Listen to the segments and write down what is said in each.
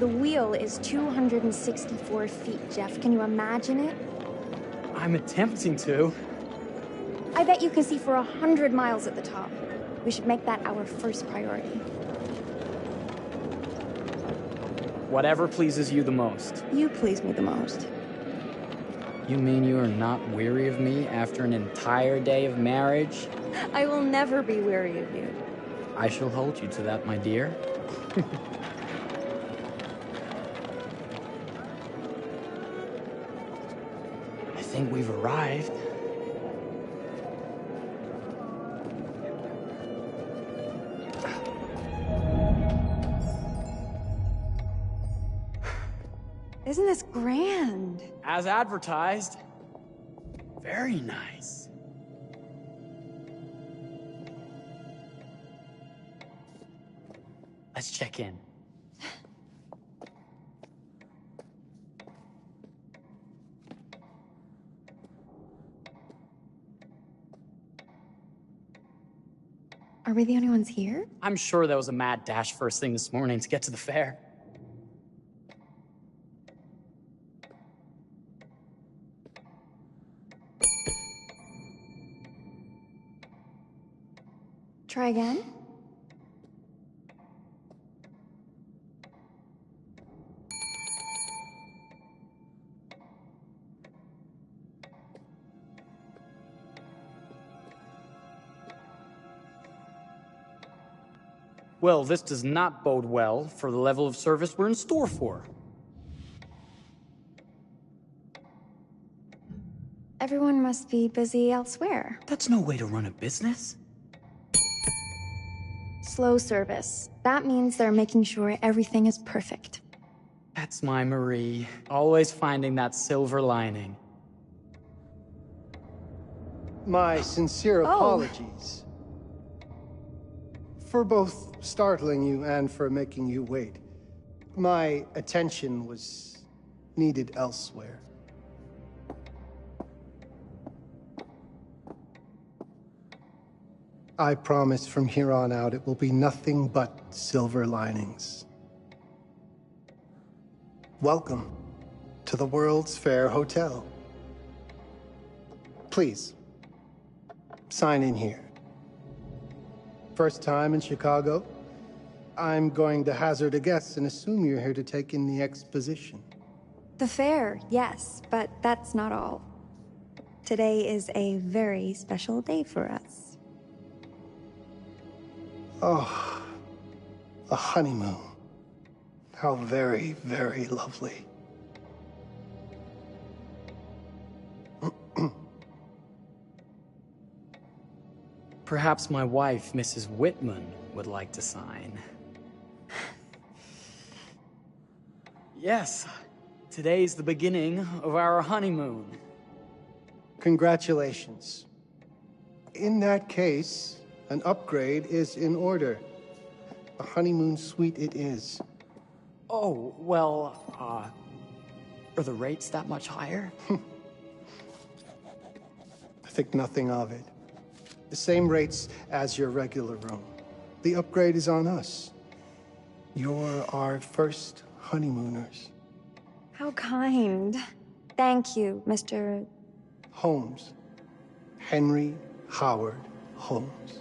The wheel is 264 feet, Jeff. Can you imagine it? I'm attempting to. I bet you can see for 100 miles at the top. We should make that our first priority. Whatever pleases you the most. You please me the most. You mean you are not weary of me after an entire day of marriage? I will never be weary of you. I shall hold you to that, my dear. I think we've arrived. Isn't this grand? As advertised. Very nice. Let's check in. Are we the only ones here? I'm sure that was a mad dash first thing this morning to get to the fair. Try again? Well, this does not bode well for the level of service we're in store for. Everyone must be busy elsewhere. That's no way to run a business. Slow service. That means they're making sure everything is perfect. That's my Marie. Always finding that silver lining. My sincere apologies. For both startling you and for making you wait. My attention was needed elsewhere. I promise from here on out it will be nothing but silver linings. Welcome to the World's Fair Hotel. Please, sign in here. First time in Chicago? I'm going to hazard a guess and assume you're here to take in the exposition. The fair, yes, but that's not all. Today is a very special day for us. Oh, a honeymoon. How very, very lovely. Perhaps my wife, Mrs. Whitman, would like to sign. Yes, today's the beginning of our honeymoon. Congratulations. In that case, an upgrade is in order. A honeymoon suite it is. Oh, well, are the rates that much higher? I think nothing of it. The same rates as your regular room. The upgrade is on us. You're our first honeymooners. How kind. Thank you, Mr. Holmes. Henry Howard Holmes.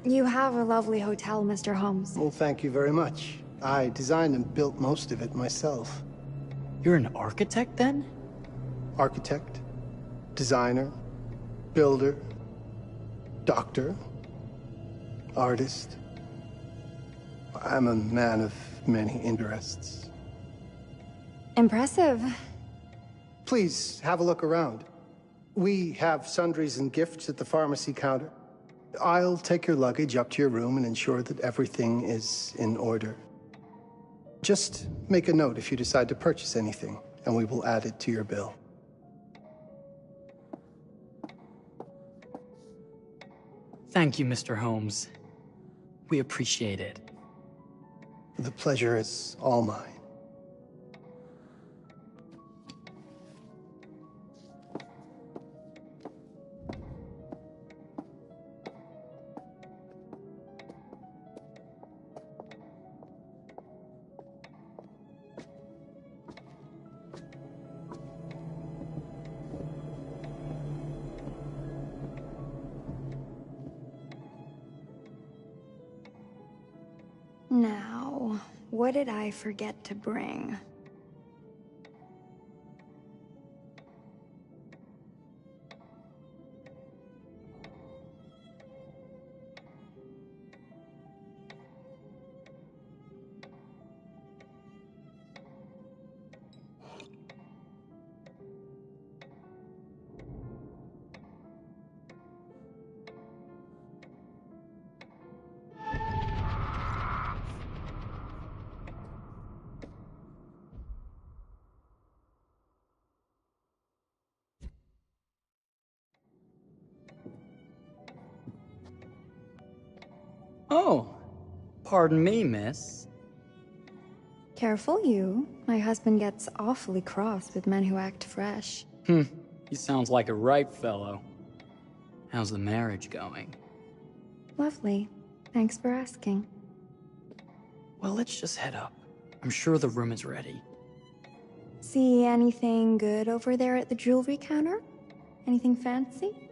You have a lovely hotel, Mr. Holmes. Well, thank you very much. I designed and built most of it myself. You're an architect, then? Architect, designer, builder, doctor, artist. I'm a man of many interests. Impressive. Please, have a look around. We have sundries and gifts at the pharmacy counter. I'll take your luggage up to your room and ensure that everything is in order. Just make a note if you decide to purchase anything, and we will add it to your bill. Thank you, Mr. Holmes. We appreciate it. The pleasure is all mine. Now, what did I forget to bring? Oh, pardon me, miss. Careful you. My husband gets awfully cross with men who act fresh. He sounds like a ripe fellow. How's the marriage going? Lovely. Thanks for asking. Well, let's just head up. I'm sure the room is ready. See anything good over there at the jewelry counter? Anything fancy?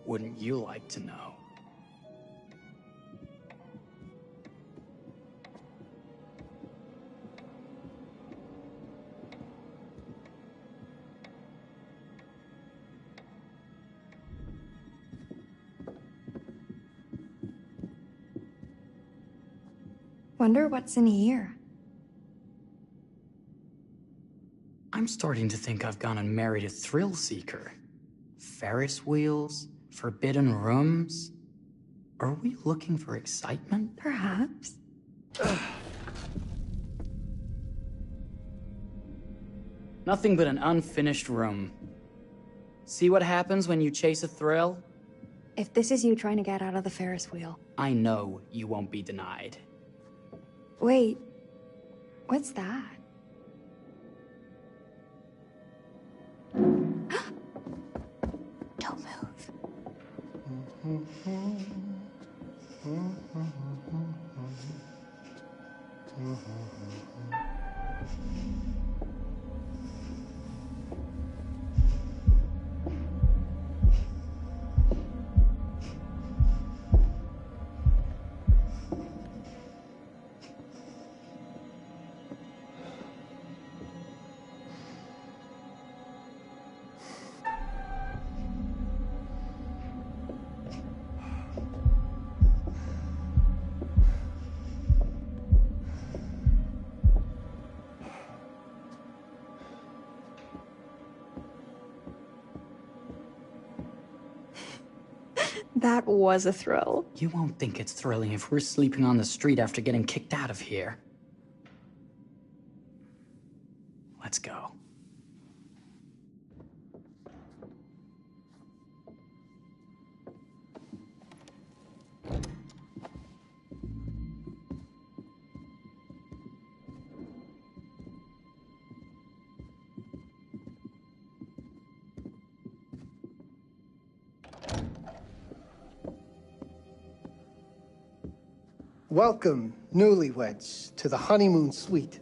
Wouldn't you like to know? Wonder what's in here. I'm starting to think I've gone and married a thrill seeker. Ferris wheels, forbidden rooms. Are we looking for excitement? Perhaps. Nothing but an unfinished room. See what happens when you chase a thrill? If this is you trying to get out of the Ferris wheel. I know you won't be denied. Wait. What's that? Don't move. That was a thrill. You won't think it's thrilling if we're sleeping on the street after getting kicked out of here. Let's go. Welcome, newlyweds, to the honeymoon suite.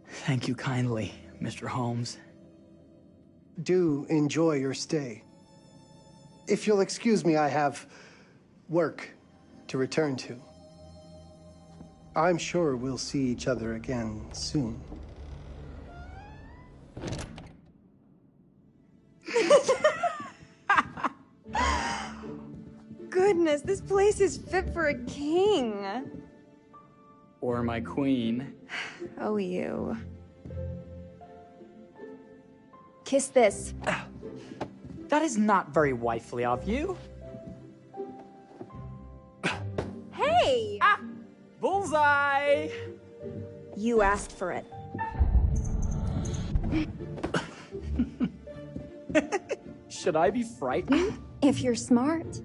Thank you kindly, Mr. Holmes. Do enjoy your stay. If you'll excuse me, I have work to return to. I'm sure we'll see each other again soon. Goodness, this place is fit for a king. Or my queen. Oh, you. Kiss this. That is not very wifely of you. Hey! Ah! Bullseye! You asked for it. Should I be frightened? If you're smart.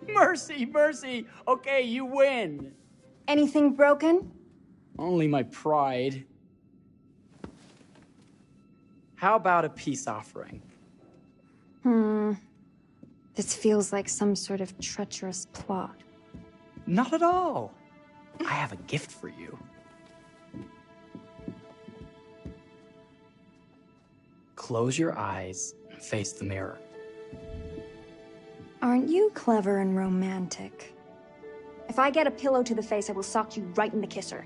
Mercy, mercy! Okay, you win! Anything broken? Only my pride. How about a peace offering? This feels like some sort of treacherous plot. Not at all. I have a gift for you. Close your eyes and face the mirror. Aren't you clever and romantic? If I get a pillow to the face, I will sock you right in the kisser.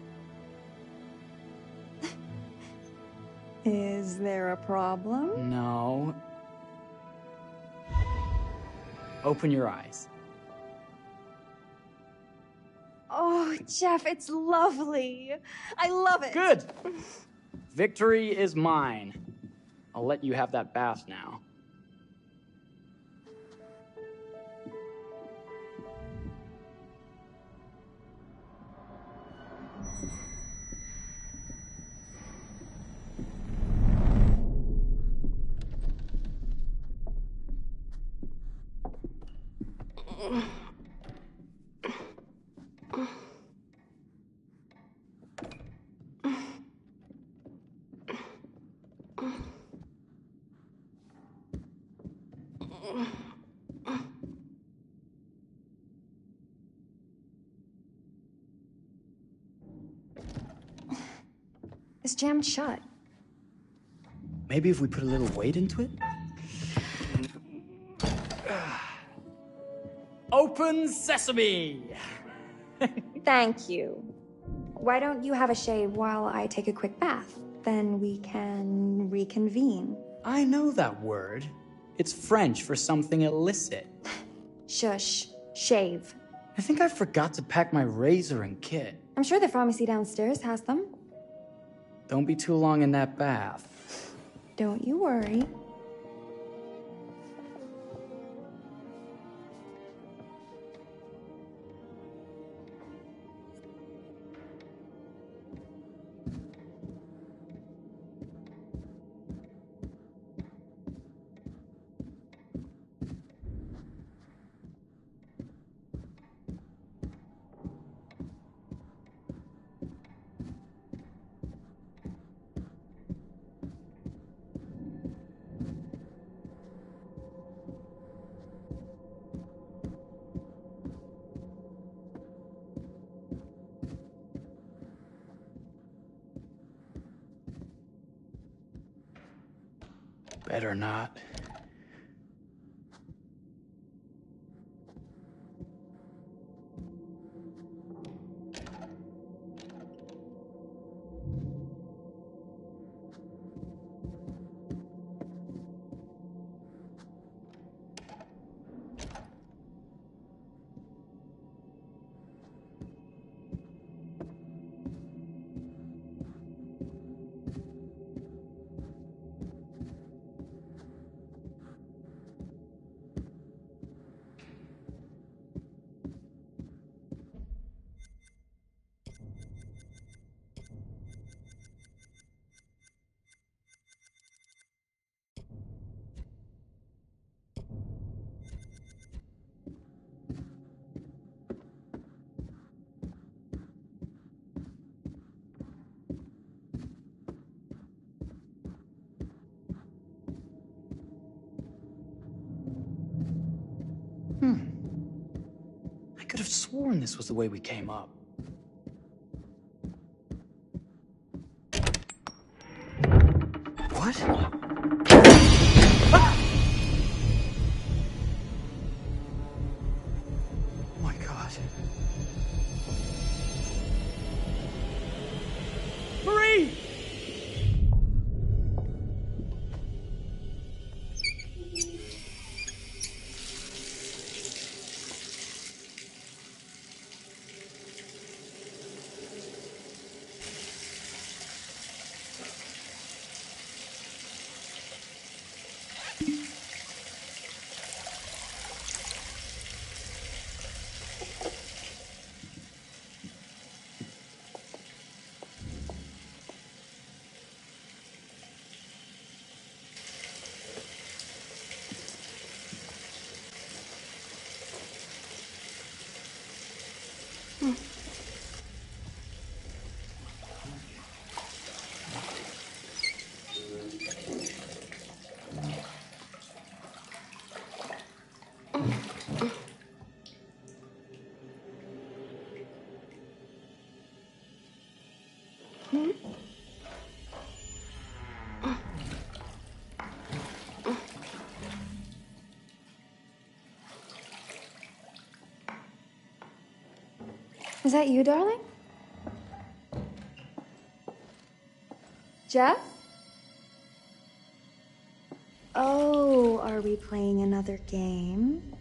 Is there a problem? No. Open your eyes. Oh, Jeff, it's lovely. I love it. Good. Victory is mine. I'll let you have that bath now. It's jammed shut. Maybe if we put a little weight into it? Open sesame! Thank you. Why don't you have a shave while I take a quick bath? Then we can reconvene. I know that word. It's French for something illicit. Shush. Shave. I think I forgot to pack my razor and kit. I'm sure the pharmacy downstairs has them. Don't be too long in that bath. Don't you worry. Better not. I could have sworn this was the way we came up. What? Ah! Oh my God. Marie! Is that you, darling? Jeff? Oh, are we playing another game?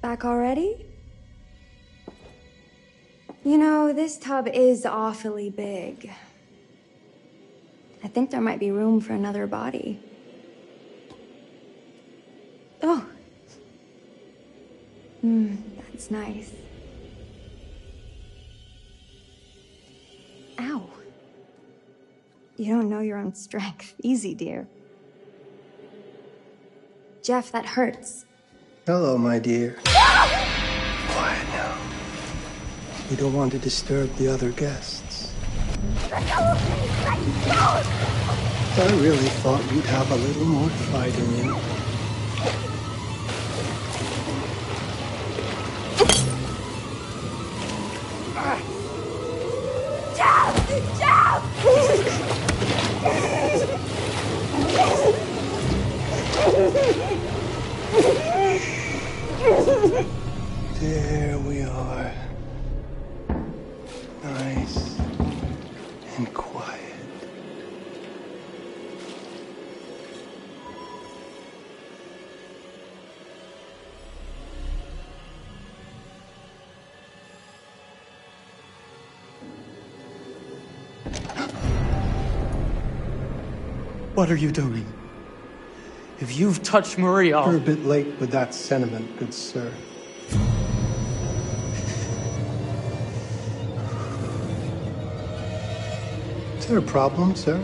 Back already? You know, this tub is awfully big. I think there might be room for another body. Oh. That's nice. Ow. You don't know your own strength. Easy, dear. Jeff, that hurts. Hello, my dear. Quiet now. We don't want to disturb the other guests. Let go of me! Let go! I really thought you'd have a little more fight in you. There we are. Nice and quiet. What are you doing? If you've touched Maria, You're a bit late with that sentiment, good sir. Is there a problem, sir?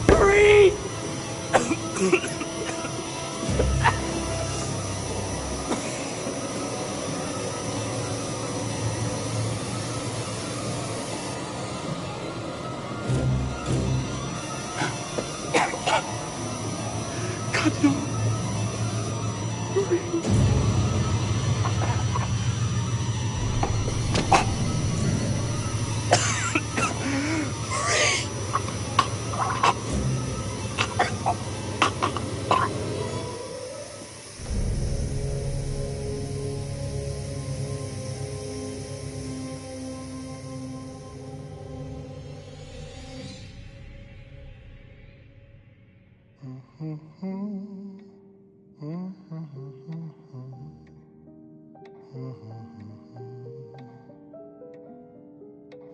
Marie! God, no.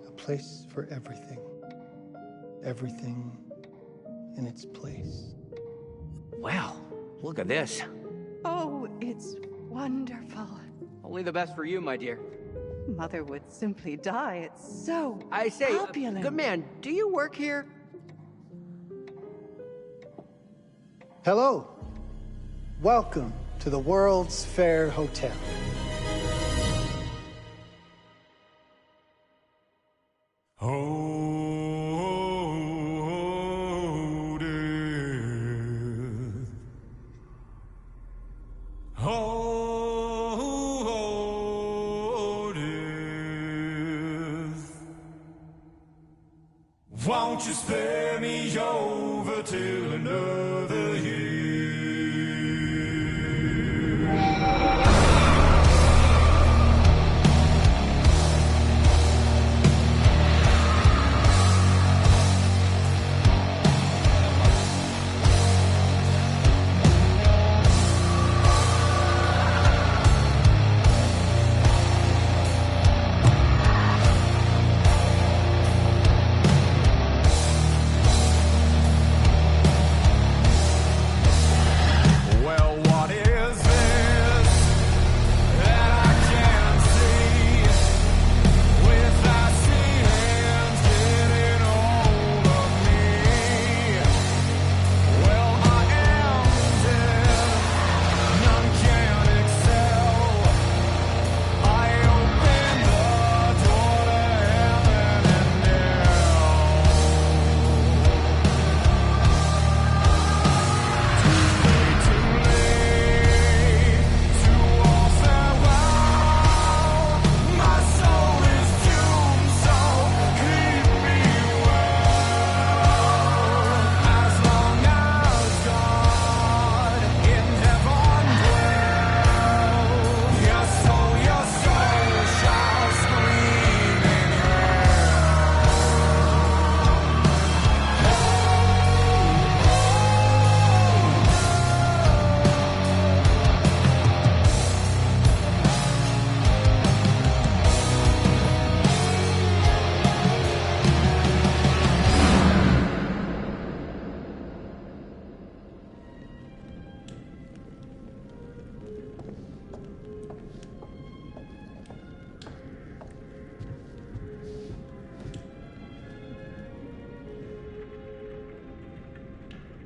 A place for everything. Everything in its place. Wow, look at this. Oh, it's wonderful. Only the best for you, my dear. Mother would simply die. It's so I say, opulent. good man, do you work here? Hello. Welcome to the World's Fair Hotel. Oh, death. Oh, death. Won't you spare me over till another year?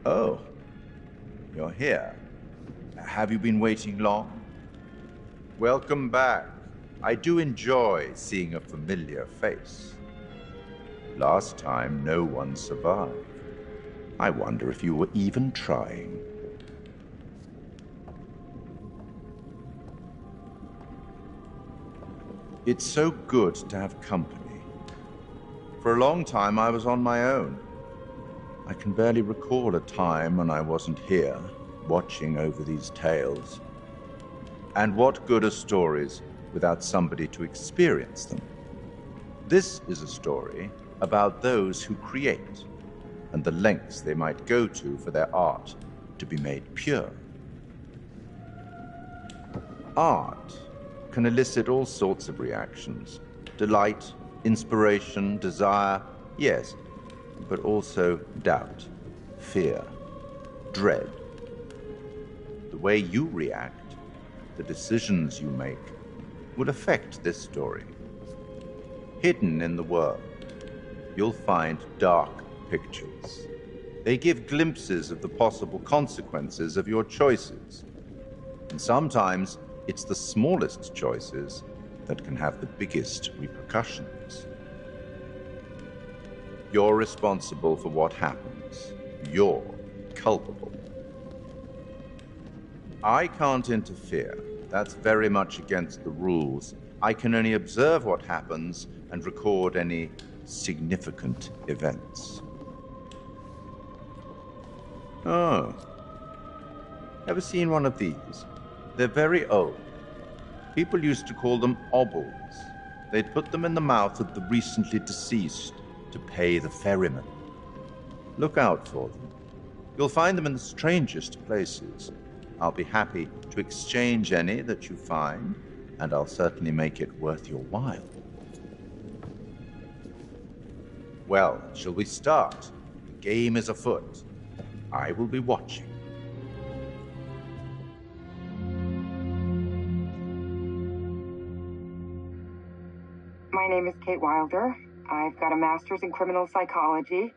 Oh, you're here. Have you been waiting long? Welcome back. I do enjoy seeing a familiar face. Last time, no one survived. I wonder if you were even trying. It's so good to have company. For a long time, I was on my own. I can barely recall a time when I wasn't here, watching over these tales. And what good are stories without somebody to experience them? This is a story about those who create, and the lengths they might go to for their art to be made pure. Art can elicit all sorts of reactions. Delight, inspiration, desire, yes, but also doubt, fear, dread. The way you react, the decisions you make, will affect this story. Hidden in the world, you'll find dark pictures. They give glimpses of the possible consequences of your choices. And sometimes it's the smallest choices that can have the biggest repercussions. You're responsible for what happens. You're culpable. I can't interfere. That's very much against the rules. I can only observe what happens and record any significant events. Oh. Ever seen one of these? They're very old. People used to call them obols. They'd put them in the mouth of the recently deceased to pay the ferryman. Look out for them. You'll find them in the strangest places. I'll be happy to exchange any that you find, and I'll certainly make it worth your while. Well, shall we start? The game is afoot. I will be watching. My name is Kate Wilder. I've got a master's in criminal psychology.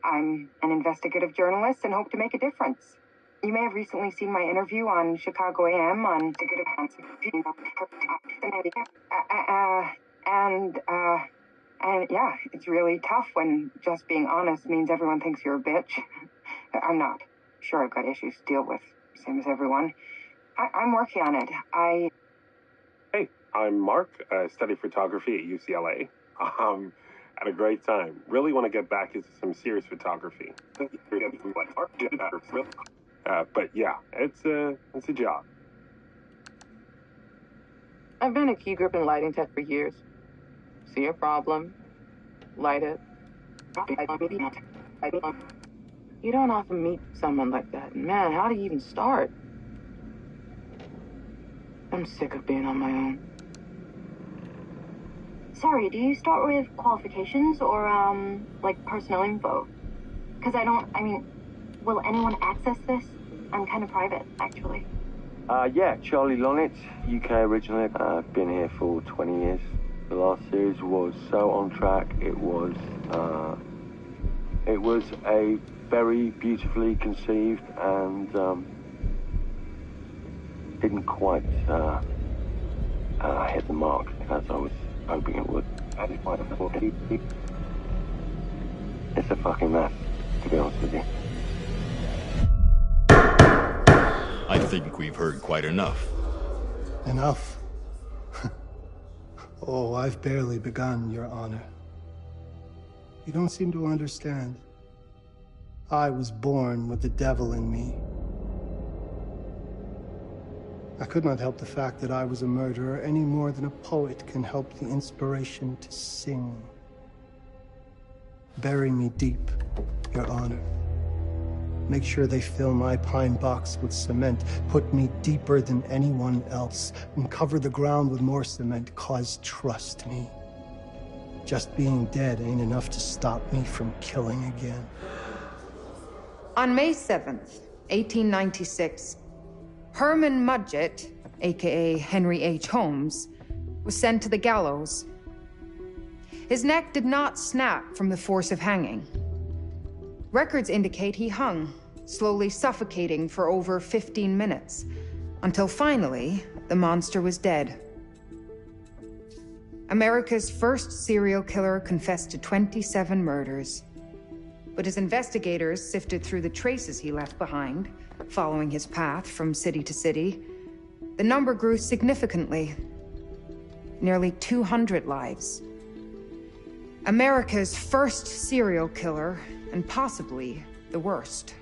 I'm an investigative journalist and hope to make a difference. You may have recently seen my interview on Chicago AM on and yeah, it's really tough when just being honest means everyone thinks you're a bitch. I'm not. Sure, I've got issues to deal with, same as everyone. I'm working on it. Hey, I'm Mark. I study photography at UCLA. Had a great time. Really want to get back into some serious photography. But yeah, it's a job. I've been a key grip and lighting tech for years. See a problem, light it. You don't often meet someone like that. Man, how do you even start? I'm sick of being on my own. Sorry, do you start with qualifications or, like personnel info? Because will anyone access this? I'm kind of private, actually. Yeah, Charlie Lonitz, UK originally. I've been here for 20 years. The last series was so on track. It was a very beautifully conceived and didn't quite hit the mark as I was hoping it would. It's a fucking mess, to be honest with you. I think we've heard quite enough. Enough? Oh, I've barely begun, Your Honor. You don't seem to understand. I was born with the devil in me. I could not help the fact that I was a murderer any more than a poet can help the inspiration to sing. Bury me deep, Your Honor. Make sure they fill my pine box with cement. Put me deeper than anyone else. And cover the ground with more cement, 'cause trust me, just being dead ain't enough to stop me from killing again. On May 7th, 1896, Herman Mudgett, aka Henry H. Holmes, was sent to the gallows. His neck did not snap from the force of hanging. Records indicate he hung slowly suffocating for over 15 minutes, until finally, the monster was dead. America's first serial killer confessed to 27 murders. But as investigators sifted through the traces he left behind, following his path from city to city, the number grew significantly. Nearly 200 lives. America's first serial killer, and possibly the worst.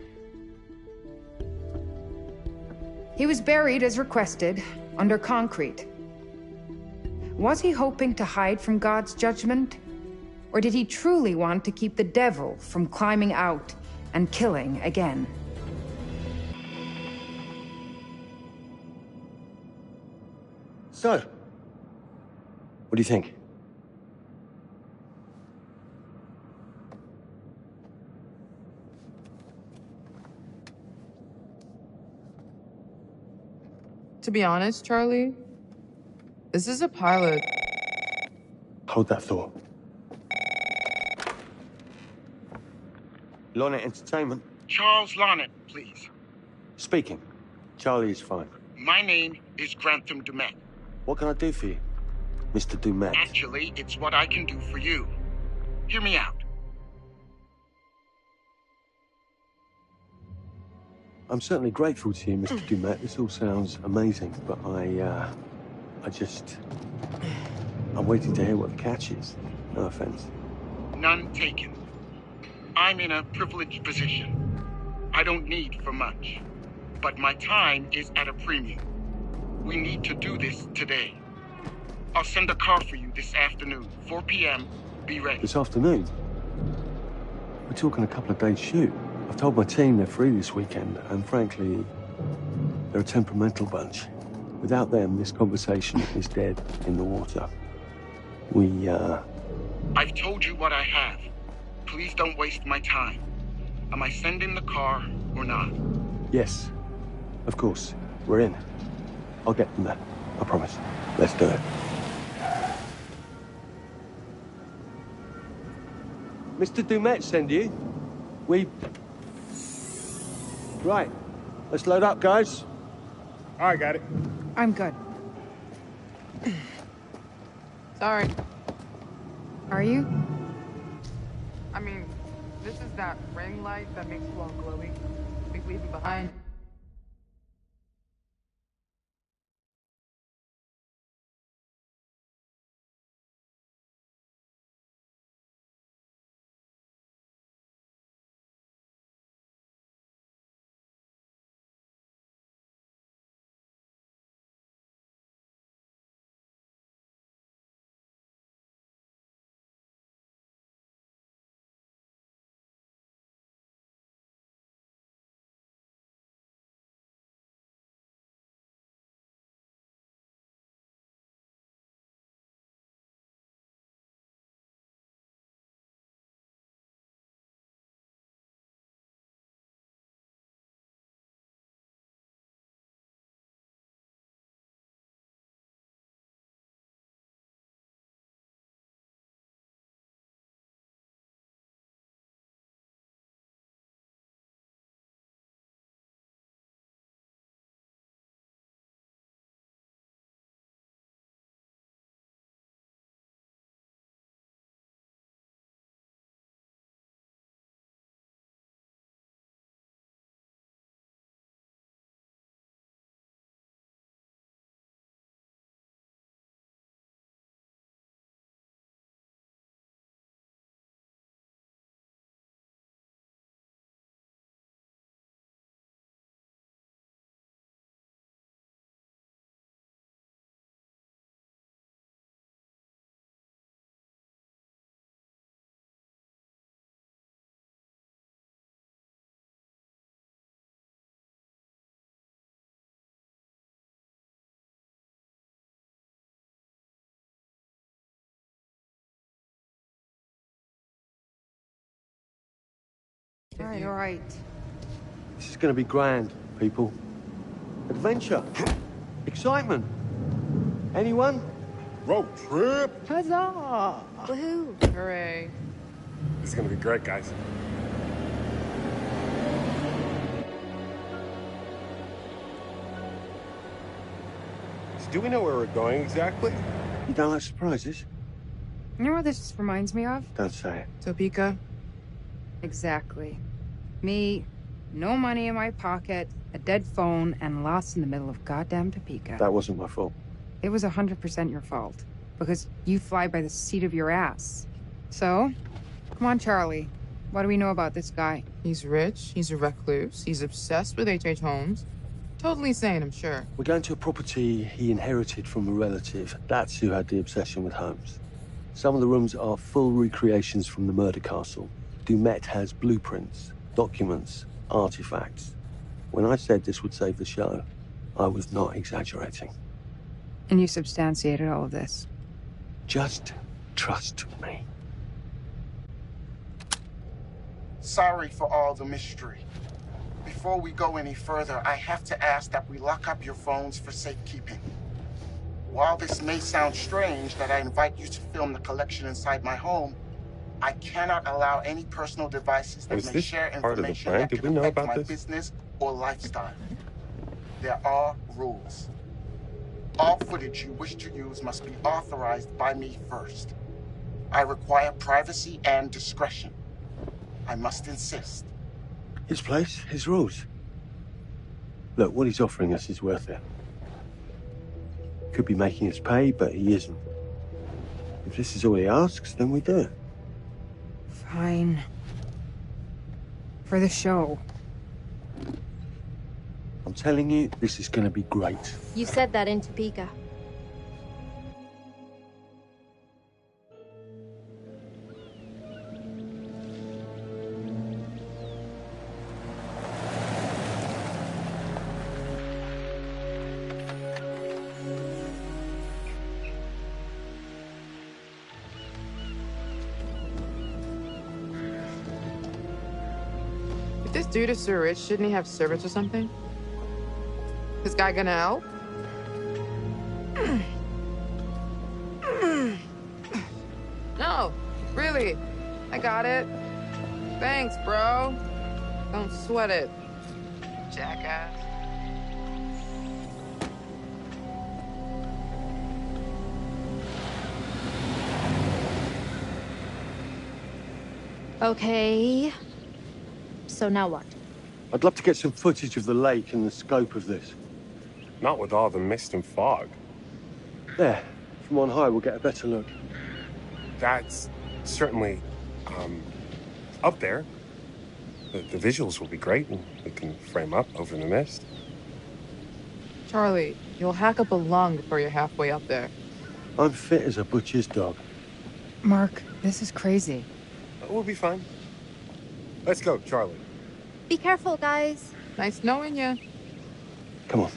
He was buried as requested, under concrete. Was he hoping to hide from God's judgment? Or did he truly want to keep the devil from climbing out and killing again? So, what do you think? To be honest, Charlie, this is a pilot. Hold that thought. Lonnet Entertainment. Charles Lonnet, please. Speaking. Charlie is fine. My name is Grantham Dumet. What can I do for you, Mr. Dumet? Actually, it's what I can do for you. Hear me out. I'm certainly grateful to you, Mr. Dumet. This all sounds amazing, but I'm waiting to hear what the catch is. No offense. None taken. I'm in a privileged position. I don't need for much. But my time is at a premium. We need to do this today. I'll send a car for you this afternoon, 4 p.m. Be ready. This afternoon? We're talking a couple of days shoot. I've told my team they're free this weekend, and frankly, they're a temperamental bunch. Without them, this conversation is dead in the water. I've told you what I have. Please don't waste my time. Am I sending the car or not? Yes, of course. We're in. I'll get them there. I promise. Let's do it. Mr. Dumet send you? Right. Let's load up, guys. All right, got it. I'm good. Sorry. Are you? I mean, this is that ring light that makes you all glowy. We leave it behind. All right. This is going to be grand, people. Adventure. Excitement. Anyone? Road trip. Huzzah! Woohoo! Hooray. This is gonna be great, guys. do we know where we're going exactly? You don't like surprises? You know what this reminds me of? Don't say it. Topeka? Exactly. Me, no money in my pocket, a dead phone, and lost in the middle of goddamn Topeka. That wasn't my fault. It was 100% your fault. Because you fly by the seat of your ass. So, come on, Charlie. What do we know about this guy? He's rich, he's a recluse, he's obsessed with H.H. Holmes. Totally sane, I'm sure. We're going to a property he inherited from a relative. That's who had the obsession with Holmes. Some of the rooms are full recreations from the murder castle. Dumet has blueprints, documents, artifacts. When I said this would save the show, I was not exaggerating. And you substantiated all of this? Just trust me. Sorry for all the mystery. Before we go any further, I have to ask that we lock up your phones for safekeeping. While this may sound strange that I invite you to film the collection inside my home, I cannot allow any personal devices that may share information that can affect my business or lifestyle. There are rules. All footage you wish to use must be authorized by me first. I require privacy and discretion. I must insist. His place, his rules. Look, what he's offering us is worth it. Could be making us pay, but he isn't. If this is all he asks, then we do it. Fine. For the show. I'm telling you, this is going to be great. You said that in Topeka. If this dude is so rich, shouldn't he have servants or something? This guy gonna help? No, really. I got it. Thanks, bro. Don't sweat it, jackass. Okay. So now what? I'd love to get some footage of the lake and the scope of this. Not with all the mist and fog. There. From on high, we'll get a better look. That's certainly, up there. The visuals will be great, and we can frame up over the mist. Charlie, you'll hack up a lung before you're halfway up there. I'm fit as a butcher's dog. Mark, this is crazy. We'll be fine. Let's go, Charlie. Be careful, guys. Nice knowing you. Come on.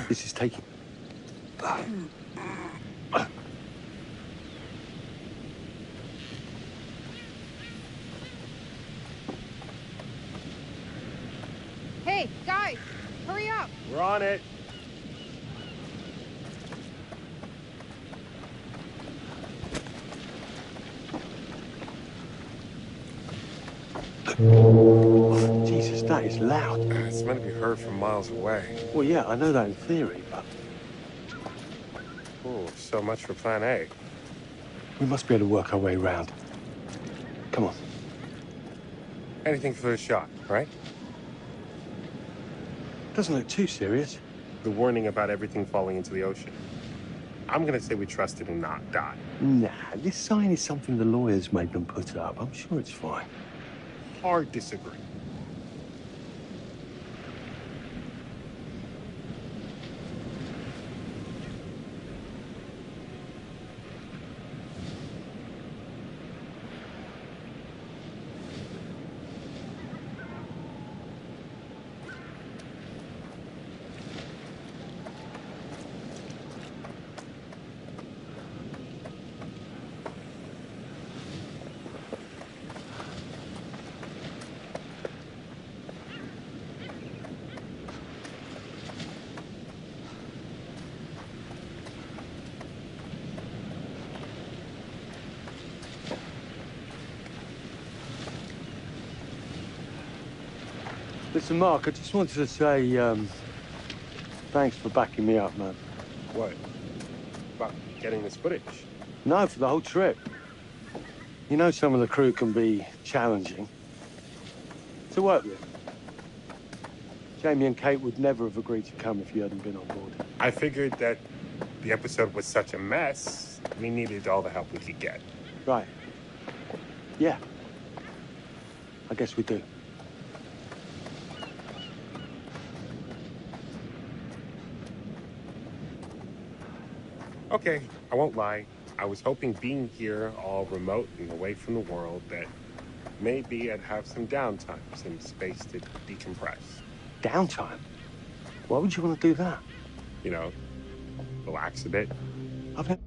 This is taking... Hey, guys! Hurry up! We're on it. Jesus, that is loud. It's meant to be heard from miles away. Well, yeah, I know that in theory, but... Oh, so much for plan A. We must be able to work our way around. Come on. Anything for the shot, right? Doesn't look too serious. The warning about everything falling into the ocean. I'm gonna say we trust it and not die. Nah, this sign is something the lawyers made them put up. I'm sure it's fine. Hard disagree. Listen, Mark, I just wanted to say, thanks for backing me up, man. What? About getting this footage? No, for the whole trip. You know some of the crew can be challenging to work with. Jamie and Kate would never have agreed to come if you hadn't been on board. I figured that the episode was such a mess, we needed all the help we could get. Right. Yeah. I guess we do. Okay, I won't lie. I was hoping being here, all remote and away from the world, that maybe I'd have some downtime, some space to decompress. Downtime? Why would you want to do that? You know, relax a bit. I've had...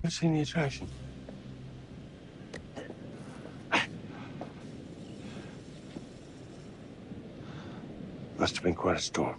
I've seen the attraction. Must have been quite a storm.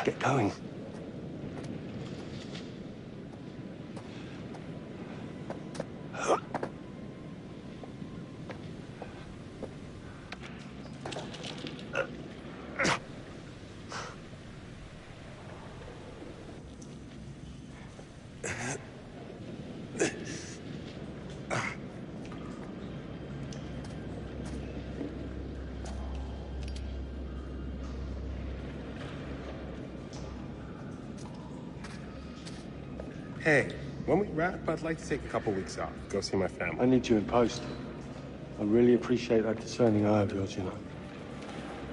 Get going. Hey, when we wrap, I'd like to take a couple weeks off, go see my family. I need you in post. I really appreciate that discerning eye of yours, you know.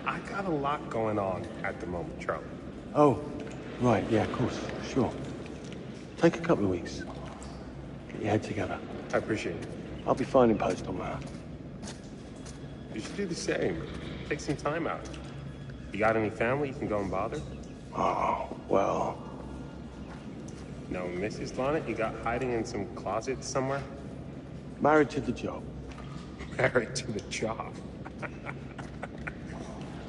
I got a lot going on at the moment, Charlie. Oh, right, yeah, of course, sure. Take a couple of weeks. Get your head together. I appreciate it. I'll be fine in post on that. You should do the same. Take some time out. You got any family you can go and bother? Oh, well... No, Mrs. Lonnet, you got hiding in some closet somewhere? Married to the job. Married to the job?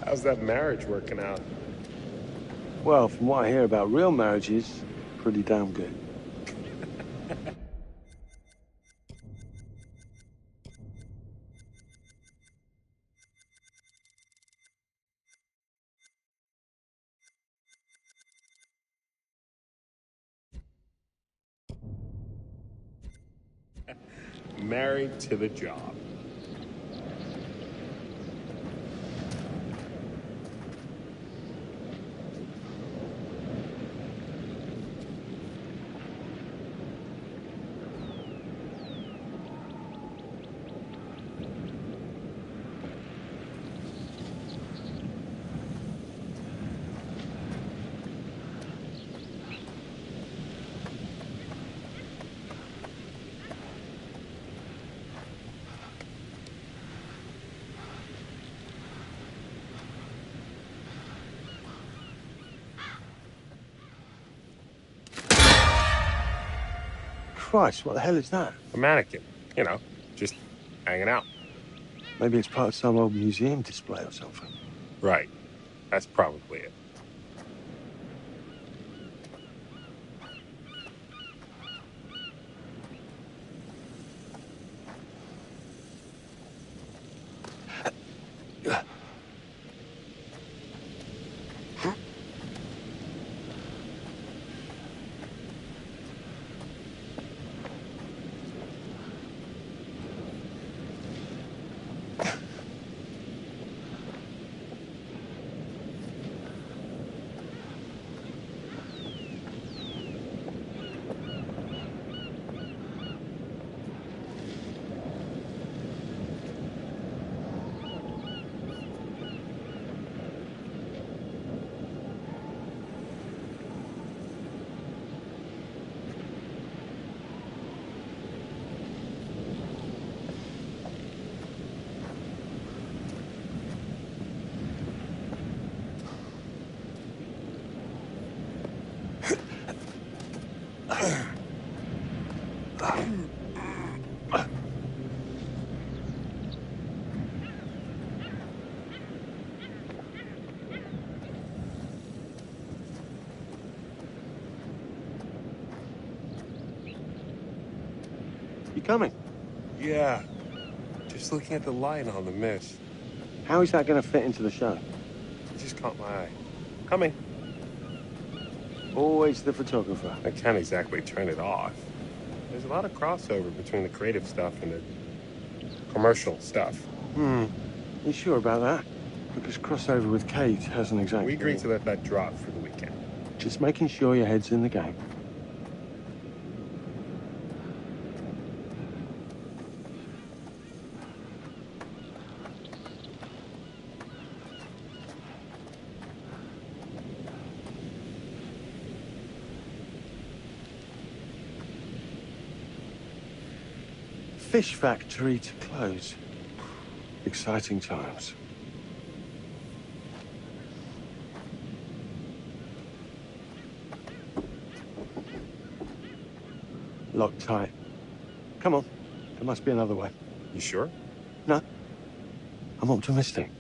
How's that marriage working out? Well, from what I hear about real marriages, pretty damn good. Married to the job. Christ, what the hell is that? A mannequin. You know, just hanging out. Maybe it's part of some old museum display or something. Right. That's probably it. You coming? Yeah. Just looking at the light on the mist. How is that going to fit into the show? It just caught my eye. Coming. Always the photographer. I can't exactly turn it off. There's a lot of crossover between the creative stuff and the commercial stuff. You sure about that? Because crossover with Kate hasn't exactly... We agreed to let that drop for the weekend. Just making sure your head's in the game. Fish factory to close. Exciting times. Locked tight. Come on. There must be another way. You sure? No. I'm optimistic.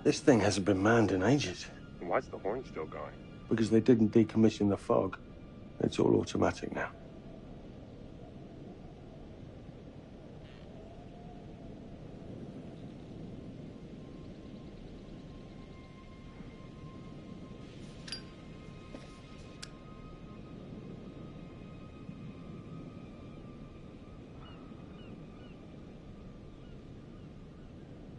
This thing hasn't been manned in ages. Why's the horn still going? Because they didn't decommission the fog. It's all automatic now.